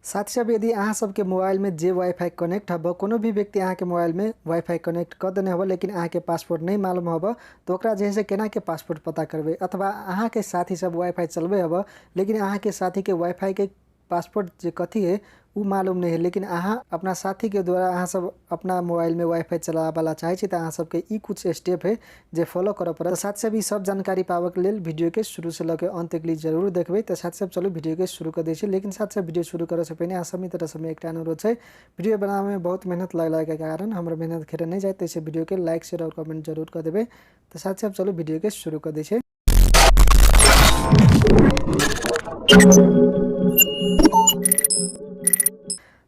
साथ ही सब यदि अहाँ सबके मोबाइल में जे वाईफाई कनेक्ट हब, कोनो भी व्यक्ति अहाँ के मोबाइल में वाईफाई कनेक्ट कर देने हब लेकिन अहाँ के पासवर्ड नहीं मालूम हब, तो ओकरा जे है से केना के पासवर्ड पता करबे। अथवा अहाँ के साथी सब वाईफाई चलबे हब लेकिन अहाँ के साथी के वाईफाई के पासवर्ड जे कथी है उ मालूम नहीं है, लेकिन अहाँ अपना साथी के द्वारा अहाँ सब अपना मोबाइल में वाईफाई चलावाला चाहे छी, तो अहाँ सबके ई कुछ स्टेप है जे फॉलो करे पड़त। साथ सब ई सब जानकारी पावे के लेल वीडियो के शुरू से लेके अंत तक जरूर देखबे। तो साथ सब चलो वीडियो के शुरू कर दै छी, लेकिन साथ सब वीडियो शुरू करे से पहले अहाँ सब तरह से एक अनुरोध है, वीडियो बनावे में बहुत मेहनत लगला के कारण हमर मेहनत खेरे नहीं जाए, तो वीडियो के लाइक शेयर और कमेंट जरूर कर देबे। तो साथ सब चलो वीडियो के शुरू कर दै छी।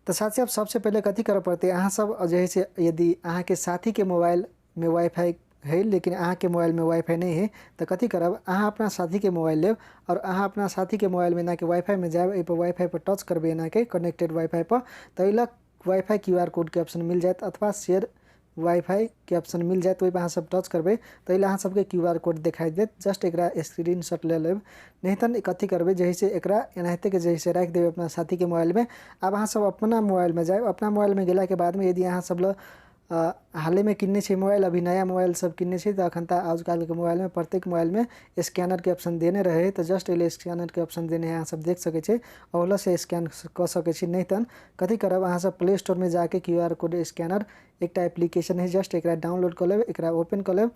तो साथ अब सबसे पहले कथी करे पड़ते, अहाँ सब जे है से यदि अहाँ के साथी के मोबाइल में वाईफाई है लेकिन अहाँ के मोबाइल में वाईफाई नहीं है, तो कथी करब, अहाँ अपना साथी के मोबाइल लेब और अहाँ अपना साथी के मोबाइल में ना के वाईफाई में जाए, पर वाईफाई पर टच करबे ना के कनेक्टेड वाईफाई पर, तो इला वाईफाई QR कोड के ऑप्शन मिल जाए अथवा शेयर वाईफाई के ऑप्शन मिल जाए, तो अहाँ सब टच करबे तो अहाँ सबके QR कोड दिखाई देत। जस्ट एक स्क्रीनशॉट ले लेब, नहीं तो कथी करबे जैसे एक एनाहिते के जैसे रख देवे अपना साथी के मोबाइल में। अब अहाँ सब अपना मोबाइल में जाए, अपना मोबाइल में गेला के बाद में यदि अहाँ सब हाल में किन्ने छे मोबाइल, अभी नया मोबाइल सब किन्ने छे, तो अखन तक आजकल के मोबाइल में प्रत्येक मोबाइल में स्कैनर के ऑप्शन देने रहे, तो जस्ट एले स्कैनर के ऑप्शन देने अहाँ सब देख सके छे और से स्कैन कर सके छी। नहीं तो कथी करब, अहाँ सब प्ले स्टोर में जाके QR कोड स्कैनर एक एप्लीकेशन है, जस्ट एक डाउनलोड कर लेब, एक ओपन कर लेब।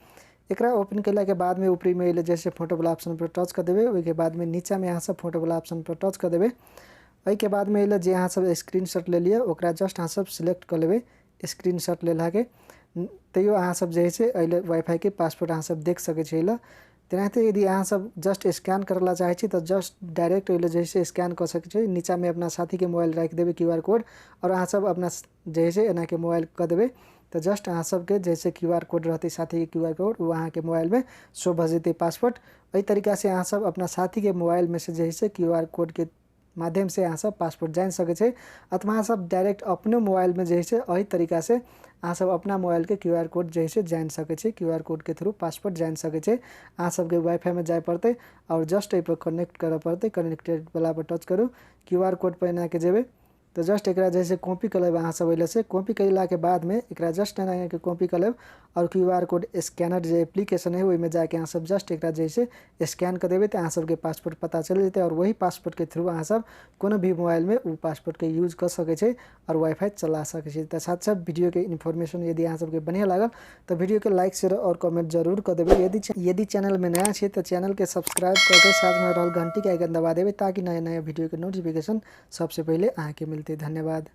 एक ओपन कैला के बाद में ऊपरी में जैसे फोटो वाला ऑप्शन पर टच कर देवे, उसके बाद में नीचा में अहाँ सब फोटो वाला ऑप्शन पर टच कर देवे। वही के बाद में जे अहाँ सब स्क्रीनशॉट ले लिए ओकरा जस्ट अहाँ सब सिलेक्ट कर लेवे स्क्रीनशॉट ले लाके, तैयो अहाँ सब जे है अइले वाईफाई के पासवर्ड अहाँ सब देख सके छे। तेनाहिते यदि अहाँ सब जस्ट स्कैन करला चाहे छी तो जस्ट डायरेक्ट अइले जैसे स्कैन कर सके छे, नीचा में अपना साथी के मोबाइल रख देवे QR कोड और अहाँ सब अपना जैसे एना के मोबाइल कर देवे, तो जस्ट अहाँ सबके जैसे QR कोड रहते साथी के QR कोड वो अहाँ के मोबाइल में शो भ जेते पासवर्ड। वही तरीका से अहाँ सब अपना साथी के मोबाइल में से जैसे QR कोड के माध्यम से अहाँ सब पासवर्ड जान सके छे, अथवा अहाँ सब डायरेक्ट अपने मोबाइल में जैसे वही तरीका से अहाँ सब अपना मोबाइल के QR कोड जैसे जान सके छे, QR कोड के थ्रू पासवर्ड जान सके छे। अहाँ सबके वाईफाई में जाए पड़ते और जस्ट एहि पर कनेक्ट करे पड़ते, कनेक्टेड वाला पर टच करू, QR कोड पर एना के जेबे, तो जस्ट एक जैसे कॉपी कर लेब। अहाँ सब अइले से कॉपी कैला के बाद में एक जस्ट एना के कॉपी कर लेब और QR कोड स्कैनर जो एप्लीकेशन है वही में जाके अहाँ सब जस्ट एक जैसे स्कैन कर देवे, तो अहाँ सबके पासवर्ड पता चल जेते और वही पासवर्ड के थ्रू अहाँ सब कोनो भी मोबाइल में वो पासवर्ड के यूज कर सके छे और वाईफाई चला सके छे। तो साथ साथ वीडियो के इन्फॉर्मेशन यदि अहाँ सबके बढ़िया लागल तो वीडियो के लाइक शेयर और कमेंट जरूर कर देवे। यदि चैनल में नया छे तो चैनल के सब्सक्राइब करके साथ में रहल घंटी के आइकन दबा देवे, ताकि नया नया वीडियो के नोटिफिकेशन सबसे पहले अहाँ के मिलते। धन्यवाद।